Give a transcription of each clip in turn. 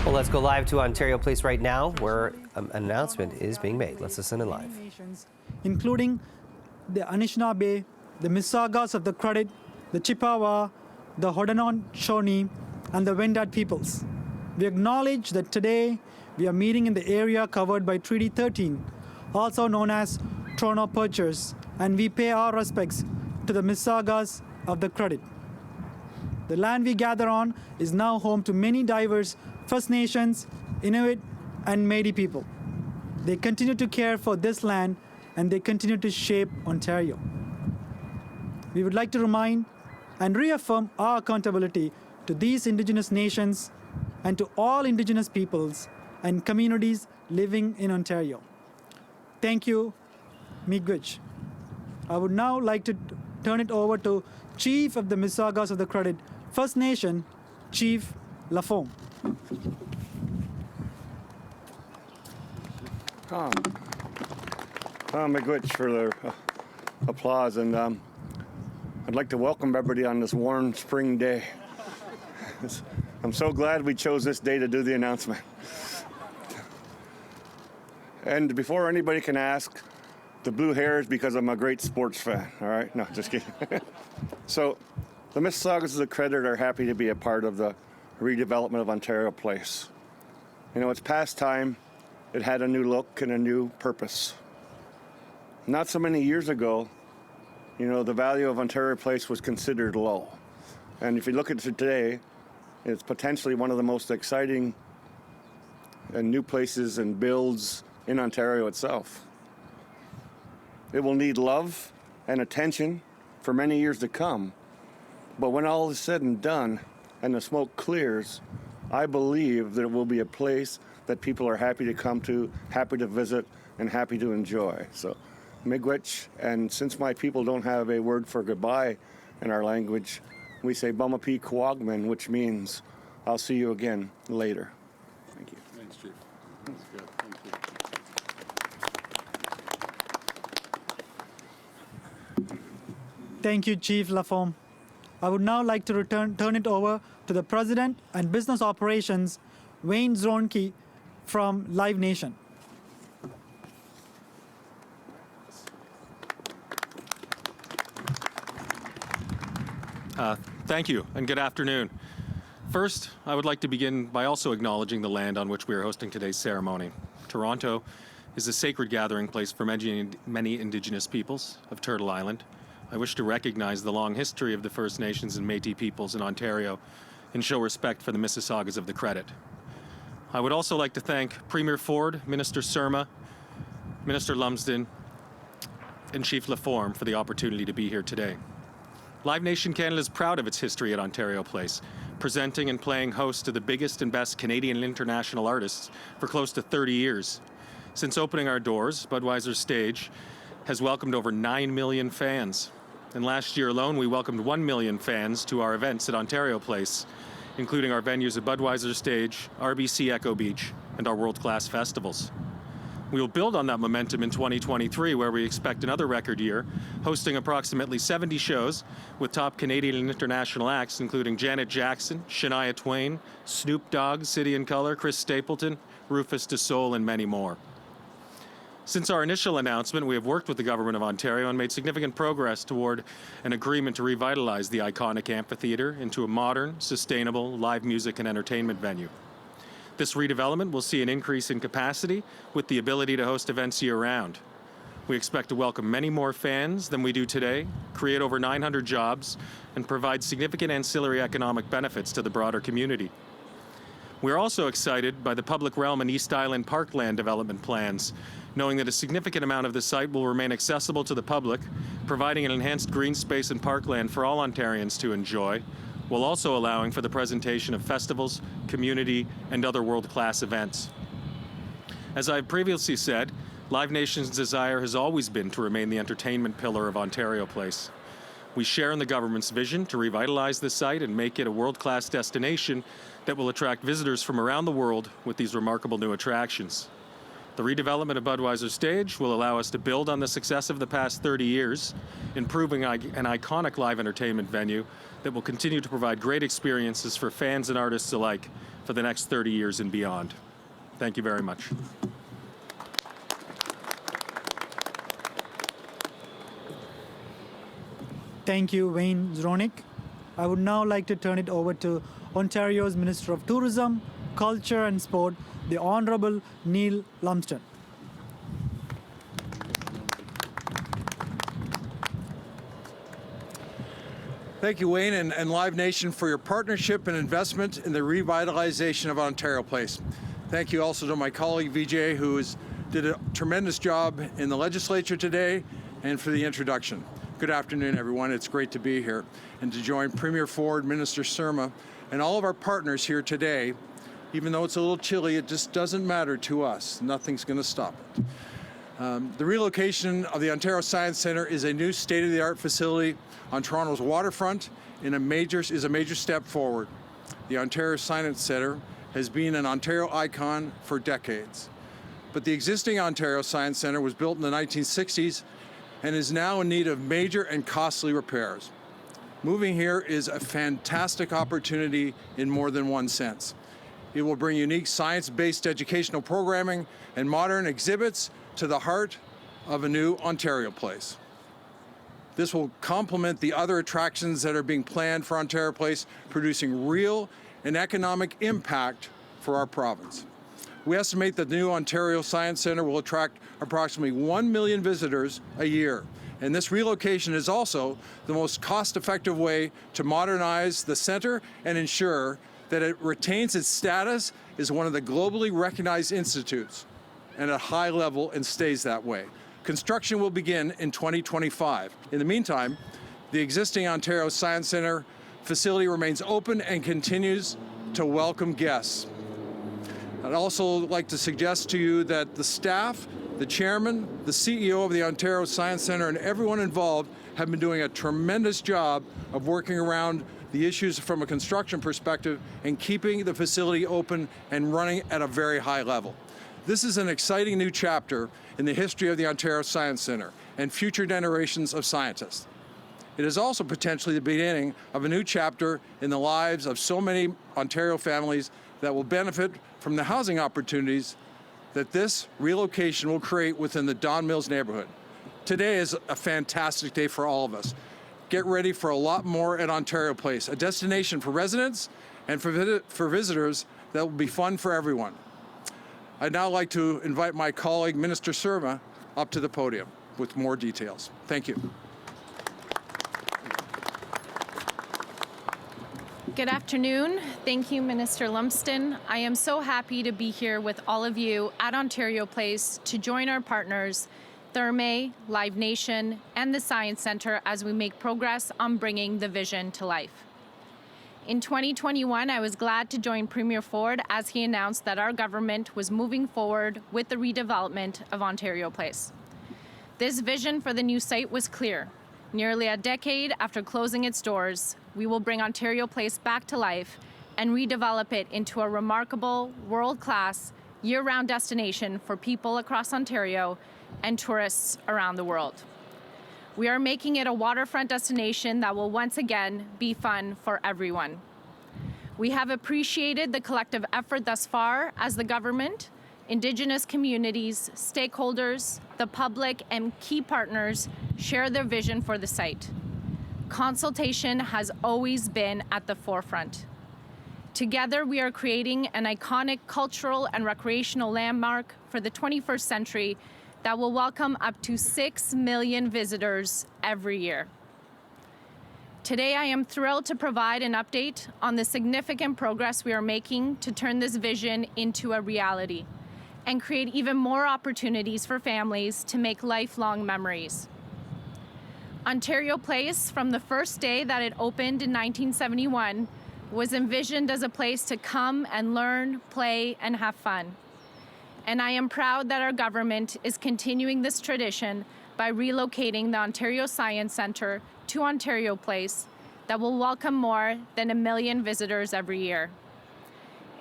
Well, let's go live to Ontario Place right now, where an announcement is being made. Let's listen in live. Nations, including the Anishinaabe, the Mississaugas of the Credit, the Chippewa, the Haudenosaunee, and the Wendat peoples. We acknowledge that today we are meeting in the area covered by Treaty 13, also known as Toronto Purchase, and we pay our respects to the Mississaugas of the Credit. The land we gather on is now home to many diverse First Nations, Inuit, and Métis people. They continue to care for this land and they continue to shape Ontario. We would like to remind and reaffirm our accountability to these Indigenous nations and to all Indigenous peoples and communities living in Ontario. Thank you, Miigwech. I would now like to turn it over to Chief of the Mississaugas of the Credit First Nation, Chief Lafome. Miigwech for their applause, and I'd like to welcome everybody on this warm spring day. I'm so glad we chose this day to do the announcement. And before anybody can ask, the blue hair is because I'm a great sports fan, all right? No, just kidding. So the Mississaugas of the Credit are happy to be a part of the redevelopment of Ontario Place. You know, it's past time. It had a new look and a new purpose. Not so many years ago, you know, the value of Ontario Place was considered low. And if you look at it today, it's potentially one of the most exciting and new places and builds in Ontario itself. It will need love and attention for many years to come. But when all is said and done and the smoke clears, I believe that it will be a place that people are happy to come to, happy to visit, and happy to enjoy. So, Miigwech, and since my people don't have a word for goodbye in our language, we say Bamapi Kwagman, which means I'll see you again later. Thank you. Thanks, Chief. That's good. Thank you. Thank you, Chief Lafome. I would now like to turn it over to the President and Business Operations, Wayne Zronke from Live Nation. Thank you, and good afternoon. First, I would like to begin by also acknowledging the land on which we are hosting today's ceremony. Toronto is a sacred gathering place for many Indigenous peoples of Turtle Island. I wish to recognize the long history of the First Nations and Métis peoples in Ontario and show respect for the Mississaugas of the Credit. I would also like to thank Premier Ford, Minister Surma, Minister Lumsden, and Chief Lafome for the opportunity to be here today. Live Nation Canada is proud of its history at Ontario Place, presenting and playing host to the biggest and best Canadian and international artists for close to 30 years. Since opening our doors, Budweiser Stage has welcomed over 9 million fans. And last year alone, we welcomed 1 million fans to our events at Ontario Place, including our venues at Budweiser Stage, RBC Echo Beach, and our world-class festivals. We will build on that momentum in 2023, where we expect another record year, hosting approximately 70 shows with top Canadian and international acts, including Janet Jackson, Shania Twain, Snoop Dogg, City and Colour, Chris Stapleton, Rufus Du Sol, and many more. Since our initial announcement, we have worked with the Government of Ontario and made significant progress toward an agreement to revitalize the iconic amphitheatre into a modern, sustainable live music and entertainment venue. This redevelopment will see an increase in capacity with the ability to host events year-round. We expect to welcome many more fans than we do today, create over 900 jobs, and provide significant ancillary economic benefits to the broader community. We are also excited by the public realm and East Island Parkland development plans, knowing that a significant amount of the site will remain accessible to the public, providing an enhanced green space and parkland for all Ontarians to enjoy, while also allowing for the presentation of festivals, community, and other world-class events. As I have previously said, Live Nation's desire has always been to remain the entertainment pillar of Ontario Place. We share in the government's vision to revitalize the site and make it a world-class destination that will attract visitors from around the world with these remarkable new attractions. The redevelopment of Budweiser Stage will allow us to build on the success of the past 30 years, improving an iconic live entertainment venue that will continue to provide great experiences for fans and artists alike for the next 30 years and beyond. Thank you very much. Thank you, Wayne Zronick. I would now like to turn it over to Ontario's Minister of Tourism, Culture and Sport, the Honourable Neil Lumsden. Thank you, Wayne, and Live Nation for your partnership and investment in the revitalization of Ontario Place. Thank you also to my colleague, Vijay, who did a tremendous job in the legislature today, and for the introduction. Good afternoon, everyone. It's great to be here and to join Premier Ford, Minister Surma, and all of our partners here today. Even though it's a little chilly, it just doesn't matter to us. Nothing's going to stop it. The relocation of the Ontario Science Centre is a new state-of-the-art facility on Toronto's waterfront and is a major step forward. The Ontario Science Centre has been an Ontario icon for decades. But the existing Ontario Science Centre was built in the 1960s and is now in need of major and costly repairs. Moving here is a fantastic opportunity in more than one sense. It will bring unique science-based educational programming and modern exhibits to the heart of a new Ontario Place. This will complement the other attractions that are being planned for Ontario Place, producing real and economic impact for our province. We estimate that the new Ontario Science Centre will attract approximately 1 million visitors a year. And this relocation is also the most cost-effective way to modernize the centre and ensure that it retains its status as one of the globally recognized institutes and at a high level and stays that way. Construction will begin in 2025. In the meantime, the existing Ontario Science Centre facility remains open and continues to welcome guests. I'd also like to suggest to you that the staff, the chairman, the CEO of the Ontario Science Centre, and everyone involved have been doing a tremendous job of working around the issues from a construction perspective and keeping the facility open and running at a very high level. This is an exciting new chapter in the history of the Ontario Science Centre and future generations of scientists. It is also potentially the beginning of a new chapter in the lives of so many Ontario families that will benefit from the housing opportunities that this relocation will create within the Don Mills neighborhood. Today is a fantastic day for all of us. Get ready for a lot more at Ontario Place, a destination for residents and for visitors that will be fun for everyone. I'd now like to invite my colleague, Minister Surma, up to the podium with more details. Thank you. Good afternoon. Thank you, Minister Lumsden. I am so happy to be here with all of you at Ontario Place to join our partners, Therme, Live Nation, and the Science Centre as we make progress on bringing the vision to life. In 2021, I was glad to join Premier Ford as he announced that our government was moving forward with the redevelopment of Ontario Place. This vision for the new site was clear. Nearly a decade after closing its doors, we will bring Ontario Place back to life and redevelop it into a remarkable, world-class, year-round destination for people across Ontario and tourists around the world. We are making it a waterfront destination that will once again be fun for everyone. We have appreciated the collective effort thus far as the government, Indigenous communities, stakeholders, the public, and key partners share their vision for the site. Consultation has always been at the forefront. Together, we are creating an iconic cultural and recreational landmark for the 21st century that will welcome up to 6 million visitors every year. Today, I am thrilled to provide an update on the significant progress we are making to turn this vision into a reality and create even more opportunities for families to make lifelong memories. Ontario Place, from the first day that it opened in 1971, was envisioned as a place to come and learn, play, and have fun. And I am proud that our government is continuing this tradition by relocating the Ontario Science Centre to Ontario Place that will welcome more than 1 million visitors every year.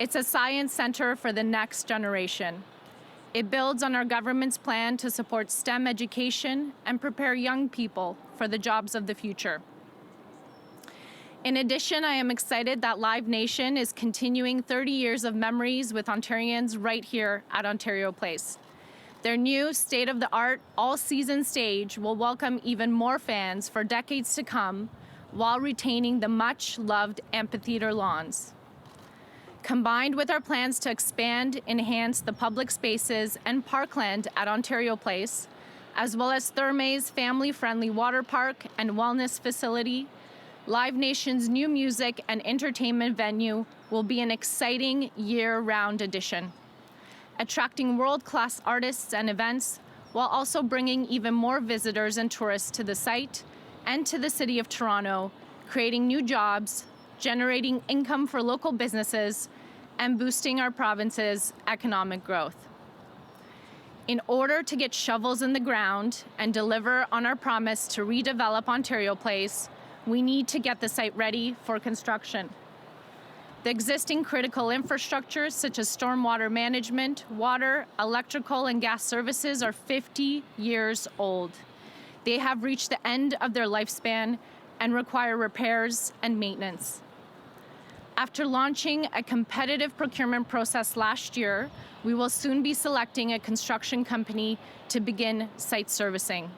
It's a science centre for the next generation. It builds on our government's plan to support STEM education and prepare young people for the jobs of the future. In addition, I am excited that Live Nation is continuing 30 years of memories with Ontarians right here at Ontario Place. Their new state-of-the-art all-season stage will welcome even more fans for decades to come while retaining the much-loved amphitheater lawns. Combined with our plans to expand, enhance the public spaces and parkland at Ontario Place, as well as Thermay's family-friendly water park and wellness facility, Live Nation's new music and entertainment venue will be an exciting year-round addition, attracting world-class artists and events while also bringing even more visitors and tourists to the site and to the City of Toronto, creating new jobs, generating income for local businesses, and boosting our province's economic growth. In order to get shovels in the ground and deliver on our promise to redevelop Ontario Place, we need to get the site ready for construction. The existing critical infrastructure, such as stormwater management, water, electrical, and gas services, are 50 years old. They have reached the end of their lifespan and require repairs and maintenance. After launching a competitive procurement process last year, we will soon be selecting a construction company to begin site servicing.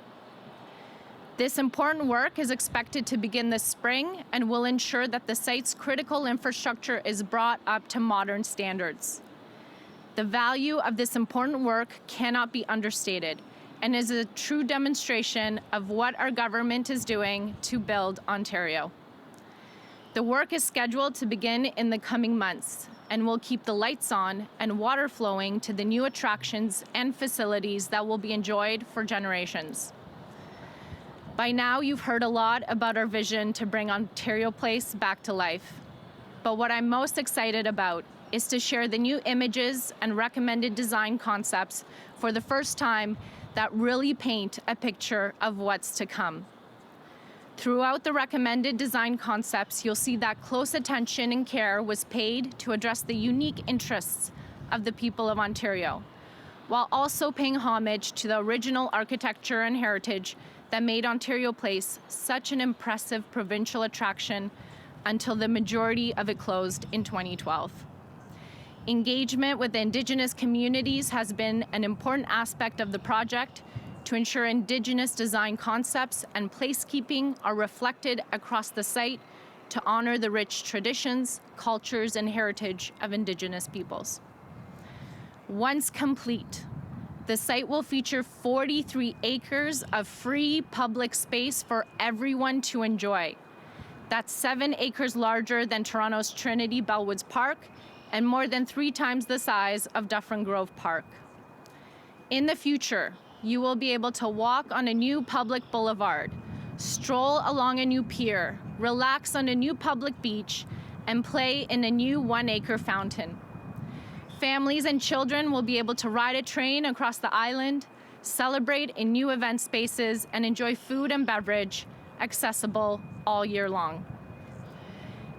This important work is expected to begin this spring and will ensure that the site's critical infrastructure is brought up to modern standards. The value of this important work cannot be understated and is a true demonstration of what our government is doing to build Ontario. The work is scheduled to begin in the coming months and will keep the lights on and water flowing to the new attractions and facilities that will be enjoyed for generations. By now, you've heard a lot about our vision to bring Ontario Place back to life. But what I'm most excited about is to share the new images and recommended design concepts for the first time that really paint a picture of what's to come. Throughout the recommended design concepts, you'll see that close attention and care was paid to address the unique interests of the people of Ontario, while also paying homage to the original architecture and heritage that made Ontario Place such an impressive provincial attraction until the majority of it closed in 2012. Engagement with the Indigenous communities has been an important aspect of the project to ensure Indigenous design concepts and placekeeping are reflected across the site to honor the rich traditions, cultures, and heritage of Indigenous peoples. Once complete, the site will feature 43 acres of free public space for everyone to enjoy. That's 7 acres larger than Toronto's Trinity Bellwoods Park and more than 3 times the size of Dufferin Grove Park. In the future, you will be able to walk on a new public boulevard, stroll along a new pier, relax on a new public beach, and play in a new 1-acre fountain. Families and children will be able to ride a train across the island, celebrate in new event spaces, and enjoy food and beverage accessible all year long.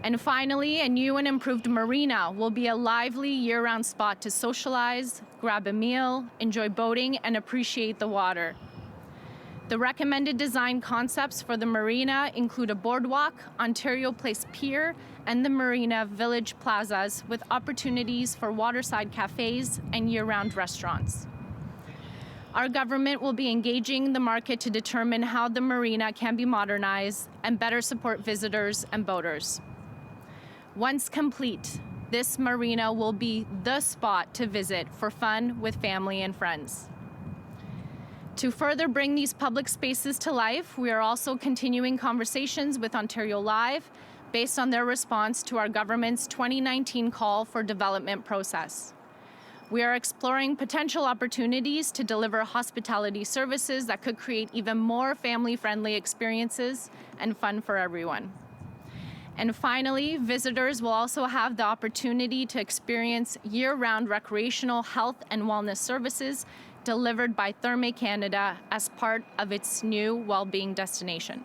And finally, a new and improved marina will be a lively year-round spot to socialize, grab a meal, enjoy boating, and appreciate the water. The recommended design concepts for the marina include a boardwalk, Ontario Place Pier, and the Marina Village plazas with opportunities for waterside cafes and year-round restaurants. Our government will be engaging the market to determine how the marina can be modernized and better support visitors and boaters. Once complete, this marina will be the spot to visit for fun with family and friends. To further bring these public spaces to life, we are also continuing conversations with Ontario Live based on their response to our government's 2019 call for development process. We are exploring potential opportunities to deliver hospitality services that could create even more family-friendly experiences and fun for everyone. And finally, visitors will also have the opportunity to experience year-round recreational health and wellness services delivered by Thermay Canada as part of its new well-being destination.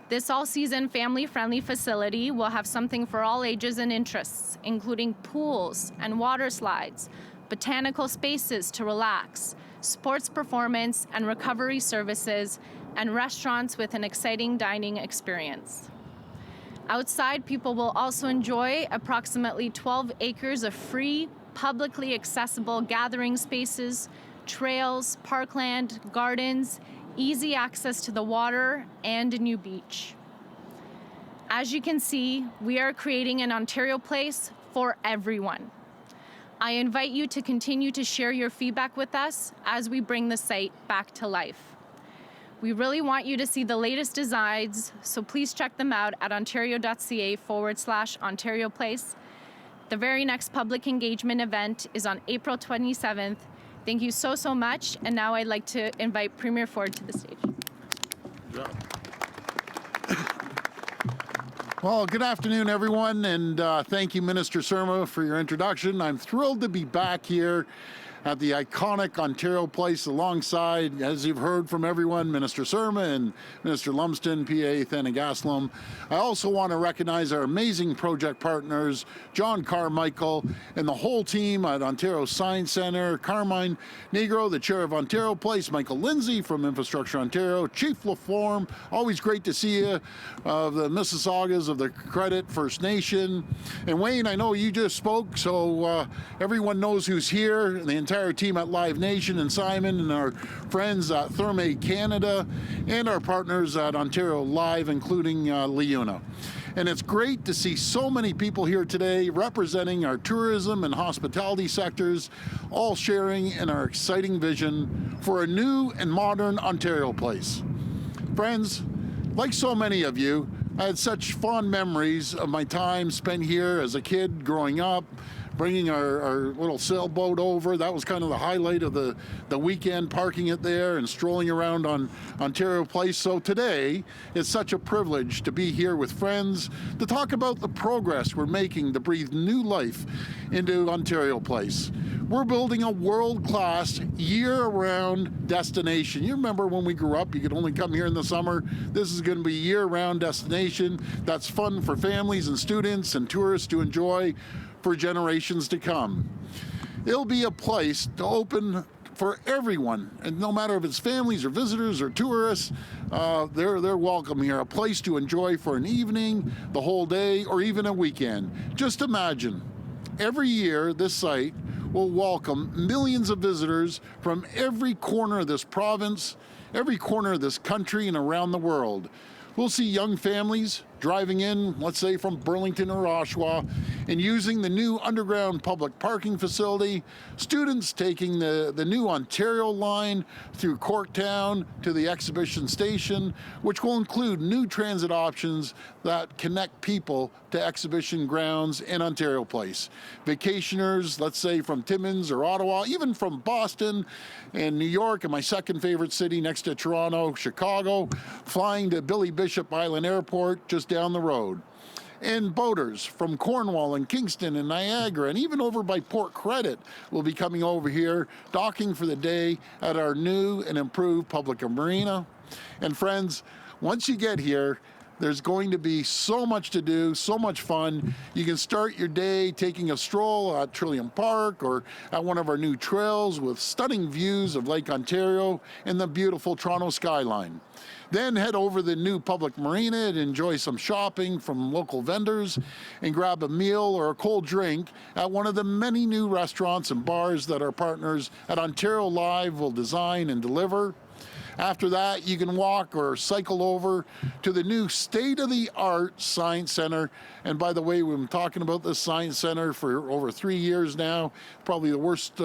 This all-season family-friendly facility will have something for all ages and interests, including pools and water slides, botanical spaces to relax, sports performance and recovery services, and restaurants with an exciting dining experience. Outside, people will also enjoy approximately 12 acres of free, publicly accessible gathering spaces, trails, parkland, gardens, easy access to the water, and a new beach. As you can see, we are creating an Ontario Place for everyone. I invite you to continue to share your feedback with us as we bring the site back to life. We really want you to see the latest designs, so please check them out at ontario.ca/Ontario Place. The very next public engagement event is on April 27th. Thank you so much, and now I'd like to invite Premier Ford to the stage. Well, good afternoon, everyone, and thank you, Minister Surma, for your introduction. I'm thrilled to be back here at the iconic Ontario Place alongside, as you've heard from everyone, Minister Surma and Minister Lumsden, PA Thanagaslam. I also want to recognize our amazing project partners, John Carmichael and the whole team at Ontario Science Centre, Carmine Negro, the chair of Ontario Place, Michael Lindsay from Infrastructure Ontario, Chief Laforme, always great to see you, the Mississaugas of the Credit First Nation. And Wayne, I know you just spoke, so everyone knows who's here, the entire team at Live Nation, and Simon and our friends at Therme Canada and our partners at Ontario Live, including Leuna. And it's great to see so many people here today representing our tourism and hospitality sectors, all sharing in our exciting vision for a new and modern Ontario Place. Friends, like so many of you, I had such fond memories of my time spent here as a kid growing up, bringing our little sailboat over. That was kind of the highlight of the weekend, parking it there and strolling around on Ontario Place. So today, it's such a privilege to be here with friends to talk about the progress we're making to breathe new life into Ontario Place. We're building a world-class, year-round destination. You remember when we grew up, you could only come here in the summer. This is going to be a year-round destination that's fun for families and students and tourists to enjoy for generations to come. It'll be a place to open for everyone, and no matter if it's families or visitors or tourists, they're welcome here. A place to enjoy for an evening, the whole day, or even a weekend. Just imagine, every year this site will welcome millions of visitors from every corner of this province, every corner of this country, and around the world. We'll see young families driving in, let's say from Burlington or Oshawa, and using the new underground public parking facility, students taking the new Ontario line through Corktown to the exhibition station, which will include new transit options that connect people to exhibition grounds in Ontario Place. Vacationers, let's say from Timmins or Ottawa, even from Boston and New York, and my second favorite city next to Toronto, Chicago, flying to Billy Bishop Island Airport just down the road. And boaters from Cornwall and Kingston and Niagara and even over by Port Credit will be coming over here, docking for the day at our new and improved public marina. And friends, once you get here, there's going to be so much to do, so much fun. You can start your day taking a stroll at Trillium Park or at one of our new trails with stunning views of Lake Ontario and the beautiful Toronto skyline. Then head over the new public marina and enjoy some shopping from local vendors and grab a meal or a cold drink at one of the many new restaurants and bars that our partners at Ontario Live will design and deliver. After that, you can walk or cycle over to the new state-of-the-art Science Centre. And by the way, we've been talking about this Science Centre for over 3 years now. Probably the worst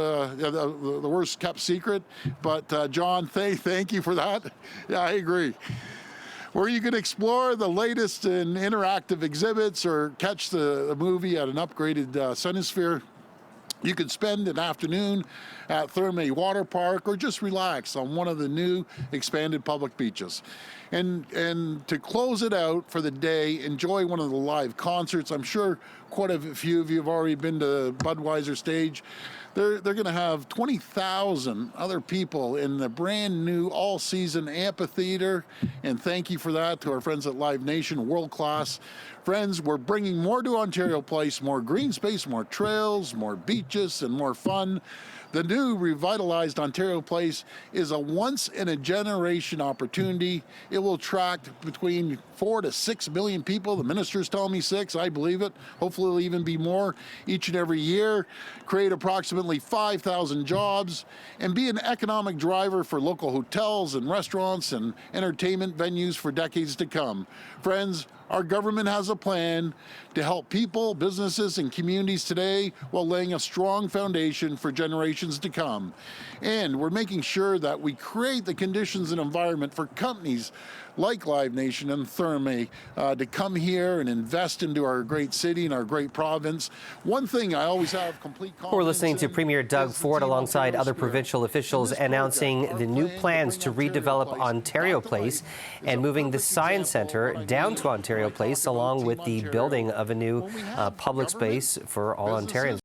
kept secret. But John, thank you for that. Yeah, I agree. Where you can explore the latest in interactive exhibits or catch the movie at an upgraded Cinesphere. You could spend an afternoon at Therme Water Park or just relax on one of the new expanded public beaches. And to close it out for the day, enjoy one of the live concerts. I'm sure quite a few of you have already been to Budweiser stage. They're going to have 20,000 other people in the brand new all-season amphitheater, and thank you for that to our friends at Live Nation, world class. Friends, we're bringing more to Ontario Place, more green space, more trails, more beaches, and more fun. The new revitalized Ontario Place is a once-in-a-generation opportunity. It will attract between 4 to 6 million people. The minister's telling me 6. I believe it. Hopefully it'll even be more each and every year. Create approximately 5,000 jobs and be an economic driver for local hotels and restaurants and entertainment venues for decades to come. Friends, our government has a plan to help people, businesses, and communities today while laying a strong foundation for generations to come. And we're making sure that we create the conditions and environment for companies like Live Nation and Therme to come here and invest into our great city and our great province. One thing I always have complete confidence We're listening to in Premier Doug is the Ford team alongside Ontario other spirit. provincial officials And this project, announcing our the new plan plans to bring Ontario redevelop Place Ontario back to Place life is and a moving the perfect Science example Centre of what I down mean to Ontario when I Place talk about along Team with the Ontario. building of a new When we have public government, space for all businesses, Ontarians.